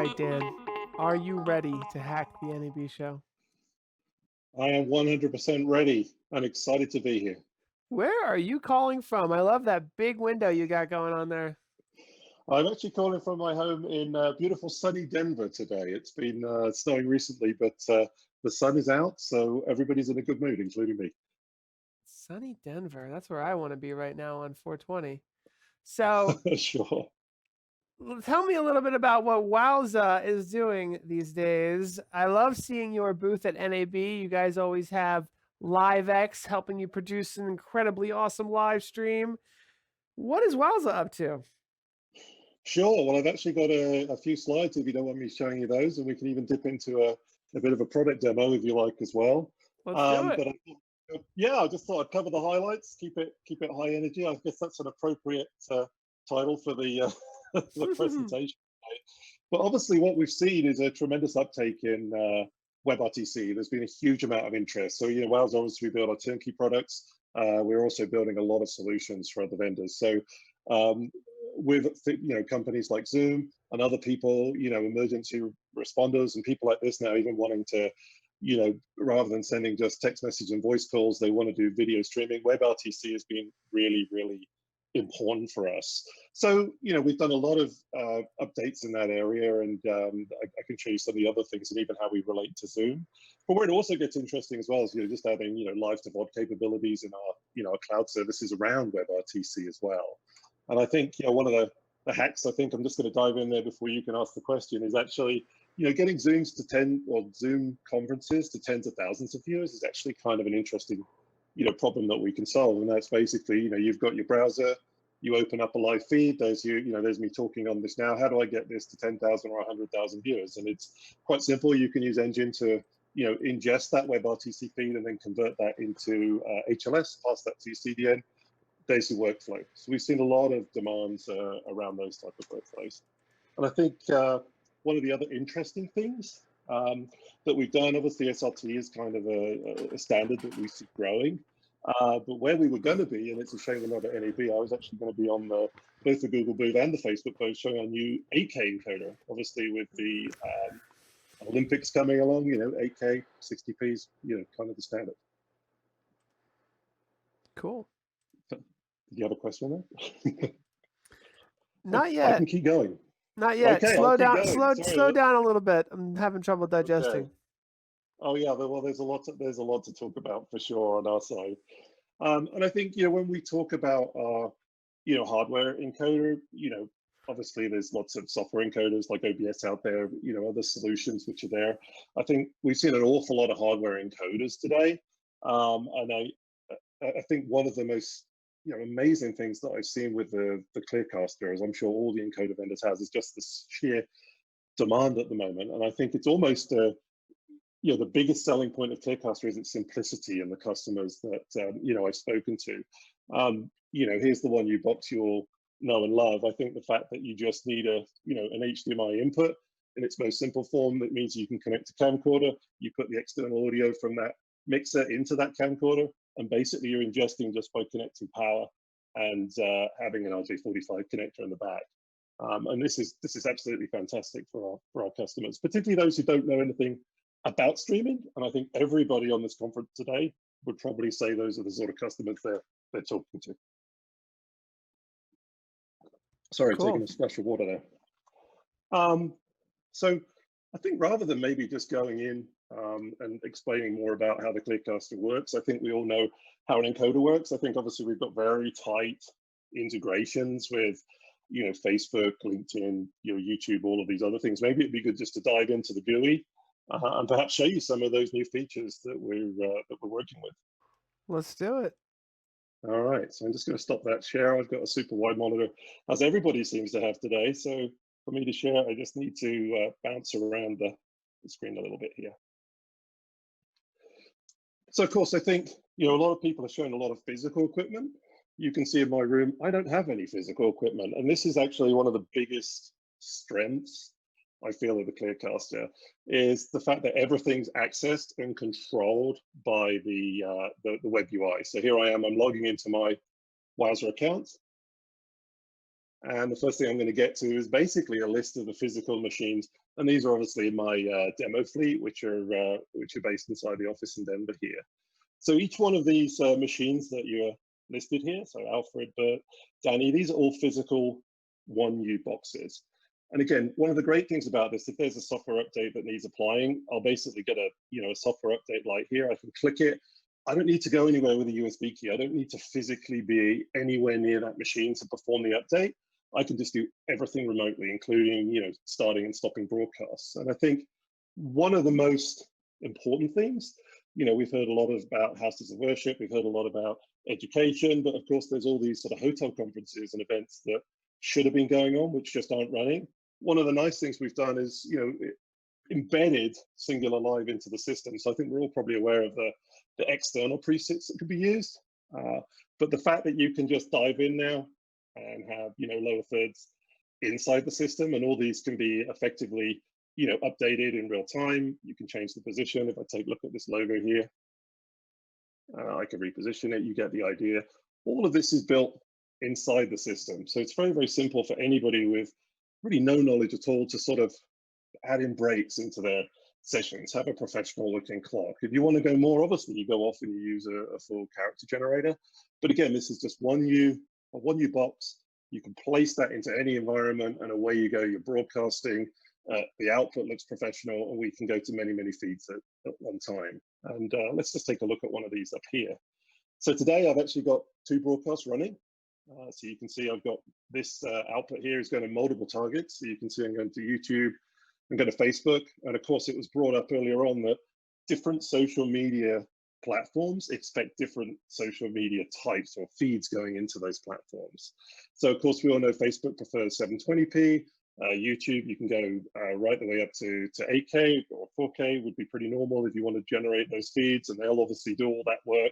right, Dan. Are you ready to hack the NAB show? I am 100% ready. I'm excited to be here. Where are you calling from? I love that big window you got going on there. I'm actually calling from my home in beautiful sunny Denver today. It's been snowing recently, but the sun is out, so everybody's in a good mood, including me. Sunny Denver. That's where I want to be right now on 420. So Sure. tell me a little bit about what Wowza is doing these days. I love seeing your booth at NAB. You guys always have LiveX helping you produce an incredibly awesome live stream. What is Wowza up to? Sure. Well, I've actually got a few slides if you don't want me showing you those, and we can even dip into a bit of a product demo if you like as well. Let's do it. But yeah, I just thought I'd cover the highlights, keep it high energy. I guess that's an appropriate title for the the presentation. But obviously, what we've seen is a tremendous uptake in WebRTC. There's been a huge amount of interest. So, Wowza, obviously, we build our turnkey products. We're also building a lot of solutions for other vendors. So, with companies like Zoom and other people, emergency responders and people like this now even wanting to, rather than sending just text message and voice calls, they want to do video streaming. WebRTC has been really, really important for us. So, we've done a lot of updates in that area, and I can show you some of the other things and even how we relate to Zoom. But where it also gets interesting as well is, just adding, live to VOD capabilities in our, our cloud services around WebRTC as well. And I think, one of the hacks, I think I'm just going to dive in there before you can ask the question, is actually, getting Zooms to 10 or Zoom conferences to tens of thousands of viewers is actually kind of an interesting, problem that we can solve. And that's basically, you've got your browser, you open up a live feed, there's there's me talking on this now. How do I get this to 10,000 or 100,000 viewers? And it's quite simple. You can use Engine to, ingest that WebRTC feed and then convert that into HLS, pass that to your CDN. Basic workflow. So we've seen a lot of demands around those type of workflows. And I think one of the other interesting things that we've done, obviously SRT is kind of a standard that we see growing. But where we were going to be, and it's a shame we're not at NAB, I was actually going to be on both the Google booth and the Facebook booth showing our new 8K encoder. Obviously with the Olympics coming along, 8K, 60p is, kind of the standard. Cool. Do you have a question there? Not yet. I can keep going. Not yet. Okay, slow down. Slow down a little bit. I'm having trouble digesting. Okay. Oh yeah, well, there's a lot to talk about for sure on our side. And I think when we talk about our hardware encoder, obviously there's lots of software encoders like OBS out there, other solutions which are there. I think we've seen an awful lot of hardware encoders today, and I think one of the most amazing things that I've seen with the Clearcaster, as I'm sure all the encoder vendors has, is just this sheer demand at the moment. And I think it's almost the biggest selling point of Clearcaster is its simplicity and the customers that I've spoken to. Here's the one you box you'll know and love. I think the fact that you just need an HDMI input in its most simple form, that means you can connect a camcorder, you put the external audio from that mixer into that camcorder, and basically you're ingesting just by connecting power and having an RJ45 connector in the back. And this is absolutely fantastic for our customers, particularly those who don't know anything about streaming. And I think everybody on this conference today would probably say those are the sort of customers they're talking to. Sorry, Cool. taking a splash of water there. So I think rather than maybe just going in and explaining more about how the Clearcaster works, I think we all know how an encoder works. I think obviously we've got very tight integrations with, Facebook, LinkedIn, YouTube, all of these other things. Maybe it'd be good just to dive into the GUI and perhaps show you some of those new features that we're working with. Let's do it. All right, so I'm just going to stop that share. I've got a super wide monitor, as everybody seems to have today. So for me to share, I just need to bounce around the screen a little bit here. So of course, I think, a lot of people are showing a lot of physical equipment. You can see in my room, I don't have any physical equipment. And this is actually one of the biggest strengths I feel of the Clearcaster, is the fact that everything's accessed and controlled by the web UI. So here I am, I'm logging into my Wowza account. And the first thing I'm going to get to is basically a list of the physical machines. And these are obviously my demo fleet, which are based inside the office in Denver here. So each one of these machines that you're listed here, so Alfred, Bert, Danny, these are all physical 1U boxes. And again, one of the great things about this, if there's a software update that needs applying, I'll basically get a software update light here. I can click it. I don't need to go anywhere with a USB key. I don't need to physically be anywhere near that machine to perform the update. I can just do everything remotely, including starting and stopping broadcasts. And I think one of the most important things, we've heard a lot about houses of worship, we've heard a lot about education, but of course there's all these sort of hotel conferences and events that should have been going on, which just aren't running. One of the nice things we've done is, embedded Singular Live into the system. So I think we're all probably aware of the external presets that could be used. But the fact that you can just dive in now and have, lower thirds inside the system, and all these can be effectively, updated in real time. You can change the position. If I take a look at this logo here, I can reposition it. You get the idea. All of this is built inside the system. So it's very, very simple for anybody with really no knowledge at all to sort of add in breaks into their sessions, have a professional looking clock. If you want to go more, obviously you go off and you use a full character generator. But again, this is just a 1U box. You can place that into any environment and away you go. You're broadcasting. The output looks professional, and we can go to many, many feeds at one time. And let's just take a look at one of these up here. So today I've actually got 2 broadcasts running. So you can see I've got this output here is going to multiple targets. So you can see I'm going to YouTube, I'm going to Facebook. And of course, it was brought up earlier on that different social media platforms expect different social media types or feeds going into those platforms. So of course, we all know Facebook prefers 720p. YouTube, you can go right the way up to 8K or 4K would be pretty normal if you want to generate those feeds, and they'll obviously do all that work,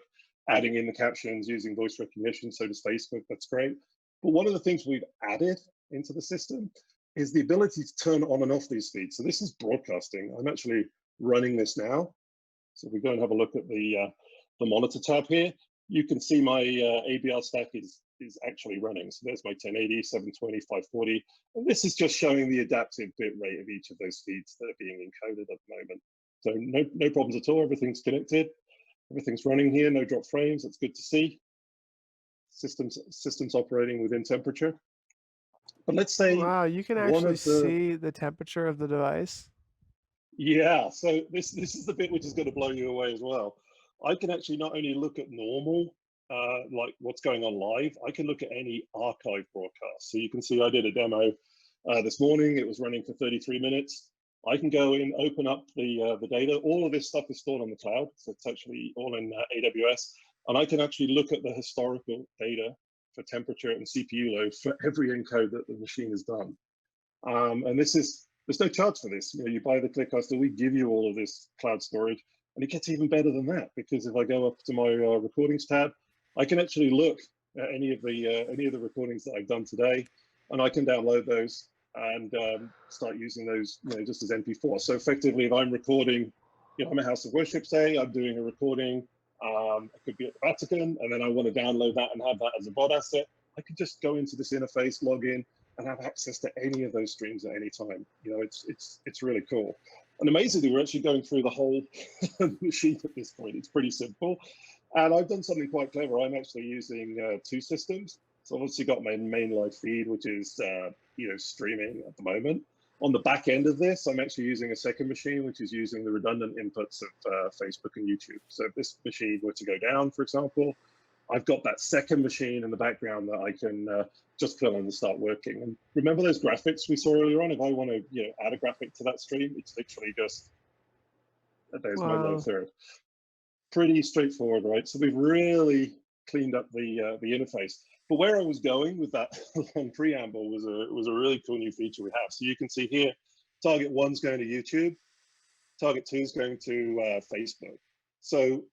adding in the captions using voice recognition. So does Facebook. That's great. But one of the things we've added into the system is the ability to turn on and off these feeds. So this is broadcasting. I'm actually running this now. So if we go and have a look at the monitor tab here, you can see my ABR stack is actually running. So there's my 1080, 720, 540. And this is just showing the adaptive bit rate of each of those feeds that are being encoded at the moment. So no problems at all. Everything's connected. Everything's running here. No drop frames. That's good to see. Systems operating within temperature. But let's say, wow, you can actually see the temperature of the device. Yeah, so this is the bit which is going to blow you away as well. I can actually not only look at normal, like what's going on live, I can look at any archive broadcast. So you can see I did a demo this morning. It was running for 33 minutes. I can go in, open up the data. All of this stuff is stored on the cloud, so it's actually all in AWS. And I can actually look at the historical data for temperature and CPU load for every encode that the machine has done. And there's no charge for this. You buy the ClickCaster, we give you all of this cloud storage, and it gets even better than that, because if I go up to my recordings tab, I can actually look at any of the recordings that I've done today, and I can download those and start using those, just as MP4. So effectively, if I'm recording, I'm a house of worship, say, I'm doing a recording, I could be at the Vatican, and then I want to download that and have that as a VOD asset, I could just go into this interface, log in, and have access to any of those streams at any time. It's really cool. And amazingly, we're actually going through the whole machine at this point. It's pretty simple. And I've done something quite clever. I'm actually using 2 systems. So I've obviously got my main live feed, which is streaming at the moment. On the back end of this, I'm actually using a second machine, which is using the redundant inputs of Facebook and YouTube. So if this machine were to go down, for example, I've got that second machine in the background that I can just put on and start working. And remember those graphics we saw earlier on? If I want to add a graphic to that stream, it's literally just, there's my low third. Pretty straightforward, right? So we've really cleaned up the interface. But where I was going with that long preamble was a really cool new feature we have. So you can see here, target 1's going to YouTube, target 2 is going to Facebook. So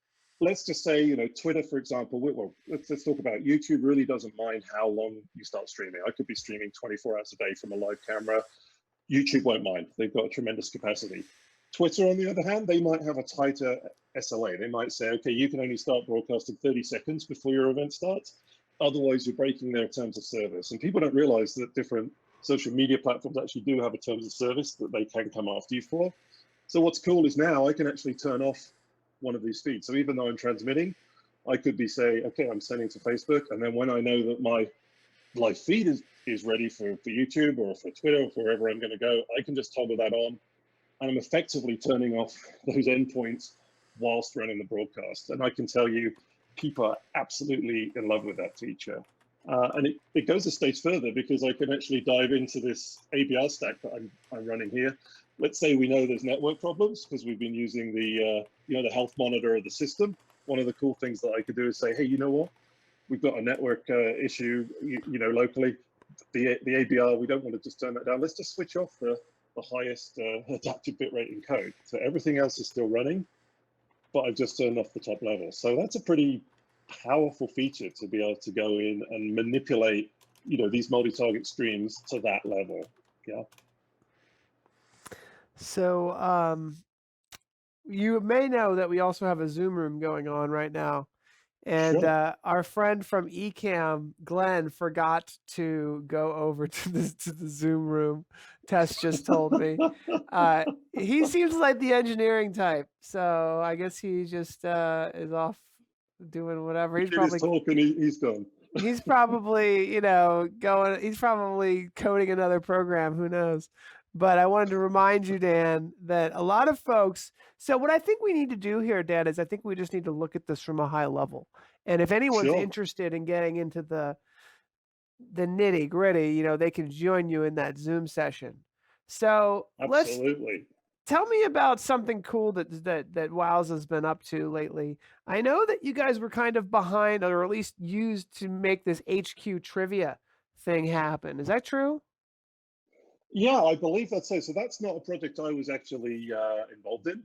let's just say, Twitter, for example, well, let's talk about YouTube. Really doesn't mind how long you start streaming. I could be streaming 24 hours a day from a live camera. YouTube won't mind. They've got a tremendous capacity. Twitter, on the other hand, they might have a tighter SLA. They might say, okay, you can only start broadcasting 30 seconds before your event starts. Otherwise, you're breaking their terms of service. And people don't realize that different social media platforms actually do have a terms of service that they can come after you for. So what's cool is now I can actually turn off one of these feeds. So even though I'm transmitting, I could be say, okay, I'm sending to Facebook. And then when I know that my live feed is ready for YouTube or for Twitter or for wherever I'm going to go, I can just toggle that on. And I'm effectively turning off those endpoints whilst running the broadcast. And I can tell you, people are absolutely in love with that feature. And it goes a stage further because I can actually dive into this ABR stack that I'm running here. Let's say we know there's network problems because we've been using the the health monitor of the system. One of the cool things that I could do is say, hey, you know what? We've got a network issue, locally. The ABR, we don't want to just turn that down. Let's just switch off the highest adaptive bitrate encode. So everything else is still running, but I've just turned off the top level. So that's a pretty powerful feature to be able to go in and manipulate, these multi-target streams to that level. Yeah. So you may know that we also have a Zoom room going on right now. And Sure. our friend from Ecamm, Glenn, forgot to go over to the Zoom room. Tess just told me. He seems like the engineering type, so I guess he just is off doing whatever. He did his talk and he's done. He's probably, going. He's probably coding another program. Who knows? But I wanted to remind you, Dan, that a lot of folks. So what I think we need to do here, Dan, is I think we just need to look at this from a high level. And if anyone's Sure. interested in getting into the nitty gritty, they can join you in that Zoom session. So Absolutely. tell me about something cool that Wowza's been up to lately. I know that you guys were kind of behind, or at least used to make this HQ trivia thing happen. Is that true? Yeah, I believe that's so. So that's not a project I was actually involved in.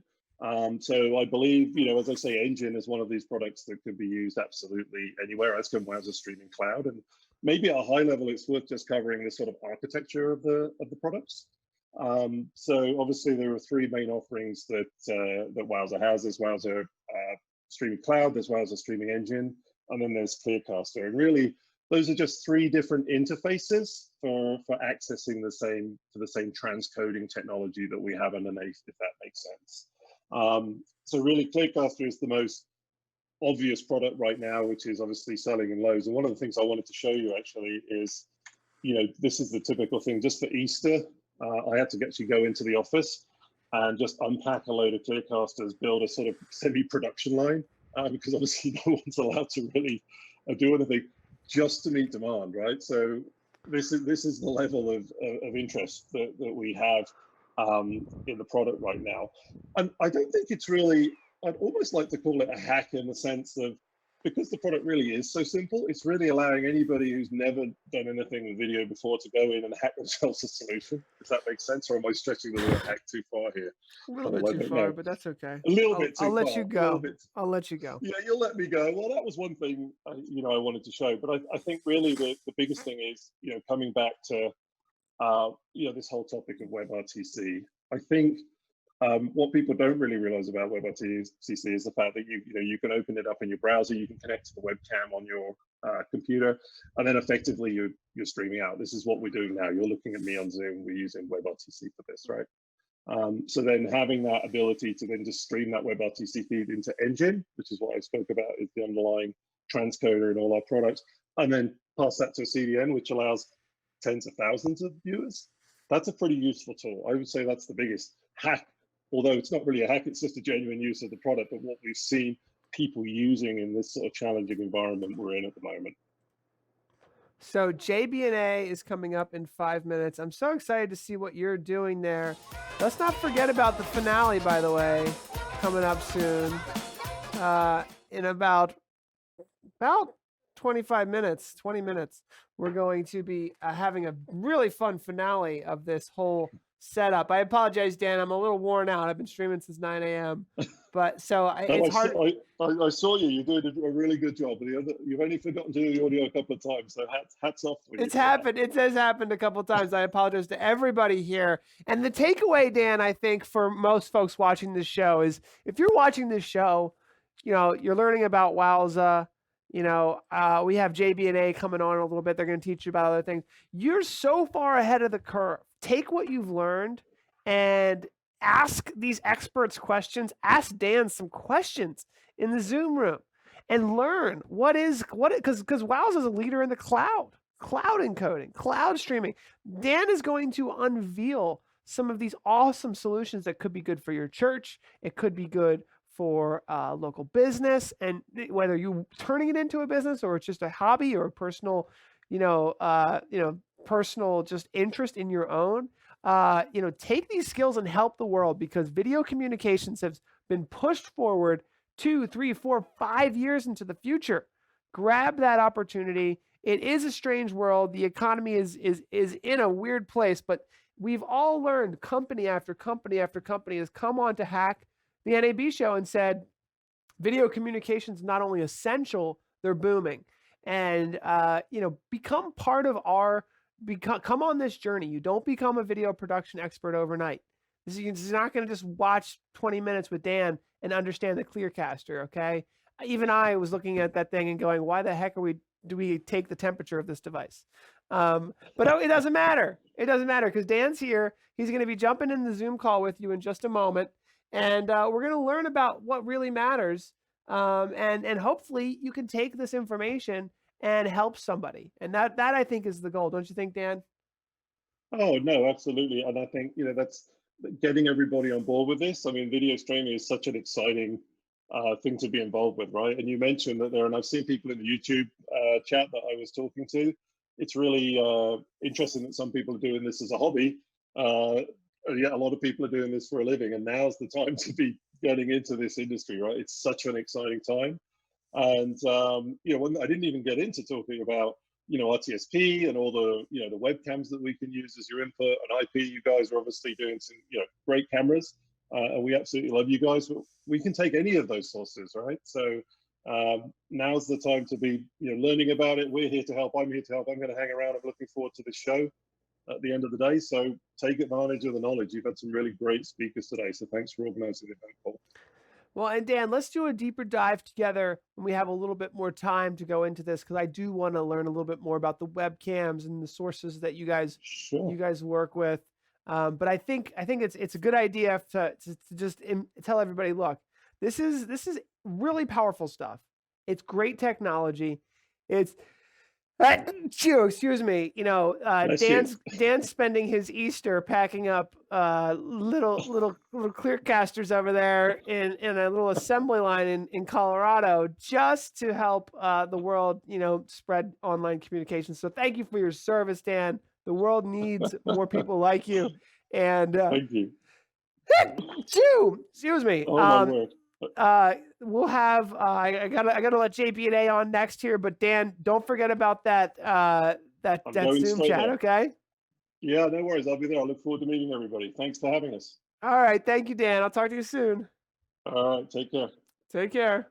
So I believe, as I say, Engine is one of these products that could be used absolutely anywhere, as can Wowza Streaming Cloud. And maybe at a high level, it's worth just covering the sort of architecture of the products. So obviously there are three main offerings that Wowza has. There's Wowza Streaming Cloud, there's Wowza Streaming Engine, and then there's Clearcaster. And really, those are just three different interfaces for accessing the same transcoding technology that we have underneath, if that makes sense. So really, Clearcaster is the most obvious product right now, which is obviously selling in loads. And one of the things I wanted to show you actually is, this is the typical thing. Just for Easter, I had to actually go into the office and just unpack a load of Clearcasters, build a sort of semi-production line, because obviously no one's allowed to really do anything just to meet demand, right? So this is the level of interest that we have in the product right now. And I don't think it's really, I'd almost like to call it a hack in the sense of, because the product really is so simple, it's really allowing anybody who's never done anything with video before to go in and hack themselves a solution, if that makes sense, or am I stretching the word hack too far here? A little bit too far, but that's okay. A little bit too far. I'll let you go. I'll let you go. Yeah, you'll let me go. Well, that was one thing, I wanted to show, but I think really the biggest thing is, coming back to, this whole topic of WebRTC. I think what people don't really realize about WebRTC is the fact that you can open it up in your browser, you can connect to the webcam on your computer, and then effectively you're streaming out. This is what we're doing now. You're looking at me on Zoom. We're using WebRTC for this, right? So then having that ability to then just stream that WebRTC feed into Engine, which is what I spoke about, is the underlying transcoder in all our products, and then pass that to a CDN, which allows tens of thousands of viewers. That's a pretty useful tool. I would say that's the biggest hack, although it's not really a hack, it's just a genuine use of the product, but what we've seen people using in this sort of challenging environment we're in at the moment. So JBNA is coming up in 5 minutes. I'm so excited to see what you're doing there. Let's not forget about the finale, by the way, coming up soon. In about 25 minutes, 20 minutes, we're going to be having a really fun finale of this whole setup. I apologize, Dan. I'm a little worn out. I've been streaming since 9 a.m. But so it's hard. I saw you. You're doing a really good job. You've only forgotten to do the audio a couple of times. So hats off to you. It's happened. It has happened a couple of times. I apologize to everybody here. And the takeaway, Dan, I think for most folks watching this show is, if you're watching this show, you're learning about Wowza. We have JB&A coming on in a little bit. They're going to teach you about other things. You're so far ahead of the curve. Take what you've learned and ask these experts questions. Ask Dan some questions in the Zoom room and learn because Wowza is a leader in the cloud encoding, cloud streaming. Dan is going to unveil some of these awesome solutions that could be good for your church. It could be good for local business, and whether you're turning it into a business or it's just a hobby or a personal, personal just interest in your own, take these skills and help the world, because video communications have been pushed forward 2, 3, 4, 5 years into the future. Grab that opportunity. It is a strange world. The economy is in a weird place, but we've all learned, company after company after company has come on to Hack the NAB Show and said, video communications not only essential, they're booming. And become part of come on this journey. You don't become a video production expert overnight. This is not going to just watch 20 minutes with Dan and understand the Clearcaster, okay? Even I was looking at that thing and going, why the heck do we take the temperature of this device? But it doesn't matter. It doesn't matter, because Dan's here. He's going to be jumping in the Zoom call with you in just a moment. And we're going to learn about what really matters. And hopefully you can take this information and help somebody. And that I think is the goal. Don't you think, Dan? Oh, no, absolutely. And I think, that's getting everybody on board with this. I mean, video streaming is such an exciting thing to be involved with, right? And you mentioned that and I've seen people in the YouTube chat that I was talking to. It's really interesting that some people are doing this as a hobby. Yet a lot of people are doing this for a living, and now's the time to be getting into this industry, right? It's such an exciting time. And I didn't even get into talking about RTSP and all the the webcams that we can use as your input, and IP. You guys are obviously doing some great cameras, and we absolutely love you guys. But we can take any of those sources, right? So now's the time to be learning about it. We're here to help. I'm here to help. I'm going to hang around. I'm looking forward to this show at the end of the day. So take advantage of the knowledge. You've had some really great speakers today. So thanks for organizing the event, Paul. Well, and Dan, let's do a deeper dive together when we have a little bit more time to go into this, because I do want to learn a little bit more about the webcams and the sources that you guys work with. But I think it's a good idea to just tell everybody, look, this is really powerful stuff. It's great technology. It's excuse me. Dan's spending his Easter packing up little Clearcasters over there in a little assembly line in Colorado, just to help the world spread online communication. So thank you for your service, Dan. The world needs more people like you. And thank you. Excuse me. Oh, my word. We'll have I gotta let JB&A on next here, but Dan, don't forget about that Zoom chat, there. Okay? Yeah, no worries. I'll be there. I look forward to meeting everybody. Thanks for having us. All right, thank you, Dan. I'll talk to you soon. All right, take care. Take care.